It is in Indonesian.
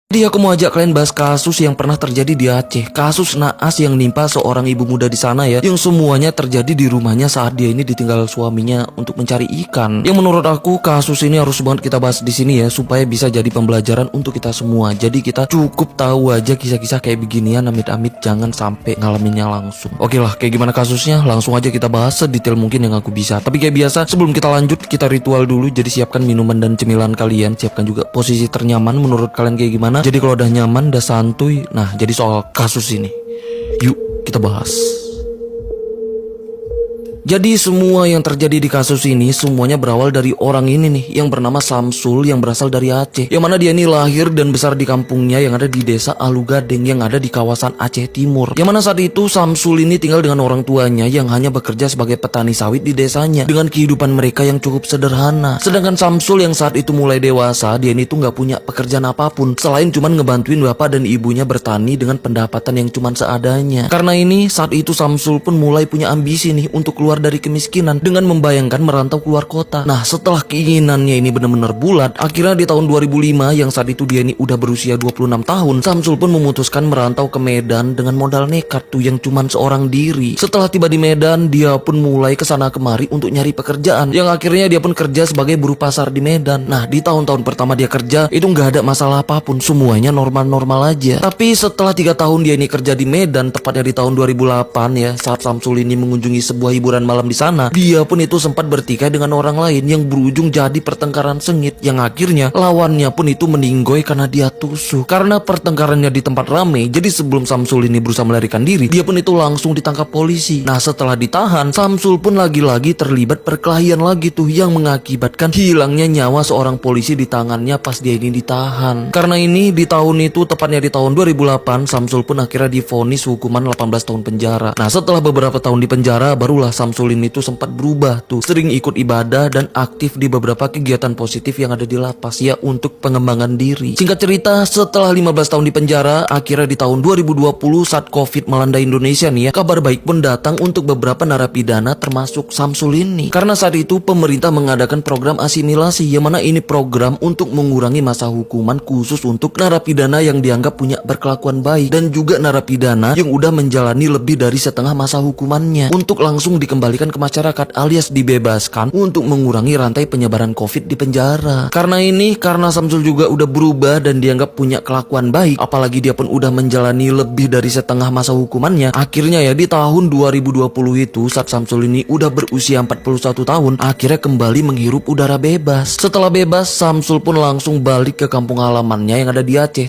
Jadi aku mau ajak kalian bahas kasus yang pernah terjadi di Aceh. Kasus naas yang nimpa seorang ibu muda di sana ya, yang semuanya terjadi di rumahnya saat dia ini ditinggal suaminya untuk mencari ikan. Yang menurut aku kasus ini harus banget kita bahas di sini ya, supaya bisa jadi pembelajaran untuk kita semua. Jadi kita cukup tahu aja kisah-kisah kayak beginian, amit-amit jangan sampai ngalaminnya langsung. Oke lah, kayak gimana kasusnya? Langsung aja kita bahas sedetail mungkin yang aku bisa. Tapi kayak biasa, sebelum kita lanjut, kita ritual dulu. Jadi siapkan minuman dan cemilan kalian, siapkan juga posisi ternyaman menurut kalian kayak gimana. Jadi kalau udah nyaman, udah santuy. Nah, jadi soal kasus ini, yuk kita bahas. Jadi semua yang terjadi di kasus ini semuanya berawal dari orang ini nih, yang bernama Samsul, yang berasal dari Aceh. Yang mana dia ini lahir dan besar di kampungnya yang ada di desa Alugadeng yang ada di kawasan Aceh Timur. Yang mana saat itu Samsul ini tinggal dengan orang tuanya yang hanya bekerja sebagai petani sawit di desanya, dengan kehidupan mereka yang cukup sederhana. Sedangkan Samsul yang saat itu mulai dewasa, dia ini tuh nggak punya pekerjaan apapun selain cuman ngebantuin bapak dan ibunya bertani dengan pendapatan yang cuman seadanya. Karena ini saat itu Samsul pun mulai punya ambisi nih untuk keluar dari kemiskinan dengan membayangkan merantau keluar kota. Nah, setelah keinginannya ini benar-benar bulat, akhirnya di tahun 2005 yang saat itu dia ini udah berusia 26 tahun, Samsul pun memutuskan merantau ke Medan dengan modal nekat tuh yang cuman seorang diri. Setelah tiba di Medan, dia pun mulai kesana kemari untuk nyari pekerjaan, yang akhirnya dia pun kerja sebagai buruh pasar di Medan. Nah, di tahun-tahun pertama dia kerja itu nggak ada masalah apapun, semuanya normal-normal aja. Tapi setelah 3 tahun dia ini kerja di Medan, tepatnya di tahun 2008 ya, saat Samsul ini mengunjungi sebuah hiburan malam di sana, dia pun itu sempat bertikai dengan orang lain yang berujung jadi pertengkaran sengit, yang akhirnya lawannya pun itu meninggoy karena dia tusuk. Karena pertengkarannya di tempat ramai, jadi sebelum Samsul ini berusaha melarikan diri, dia pun itu langsung ditangkap polisi. Nah, setelah ditahan, Samsul pun lagi-lagi terlibat perkelahian lagi tuh yang mengakibatkan hilangnya nyawa seorang polisi di tangannya pas dia ini ditahan. Karena ini di tahun itu, tepatnya di tahun 2008, Samsul pun akhirnya divonis hukuman 18 tahun penjara. Nah, setelah beberapa tahun di penjara, barulah Samsul ini tuh sempat berubah tuh, sering ikut ibadah dan aktif di beberapa kegiatan positif yang ada di lapas ya, untuk pengembangan diri. Singkat cerita, setelah 15 tahun di penjara, akhirnya di tahun 2020 saat Covid melanda Indonesia nih ya, kabar baik pun datang untuk beberapa narapidana termasuk Samsul ini. Karena saat itu pemerintah mengadakan program asimilasi, yang mana ini program untuk mengurangi masa hukuman khusus untuk narapidana yang dianggap punya berkelakuan baik, dan juga narapidana yang udah menjalani lebih dari setengah masa hukumannya, untuk langsung dikembalikan ke masyarakat alias dibebaskan untuk mengurangi rantai penyebaran Covid di penjara. Karena ini, karena Samsul juga udah berubah dan dianggap punya kelakuan baik, apalagi dia pun udah menjalani lebih dari setengah masa hukumannya, akhirnya ya di tahun 2020 itu saat Samsul ini udah berusia 41 tahun, akhirnya kembali menghirup udara bebas. Setelah bebas, Samsul pun langsung balik ke kampung halamannya yang ada di Aceh,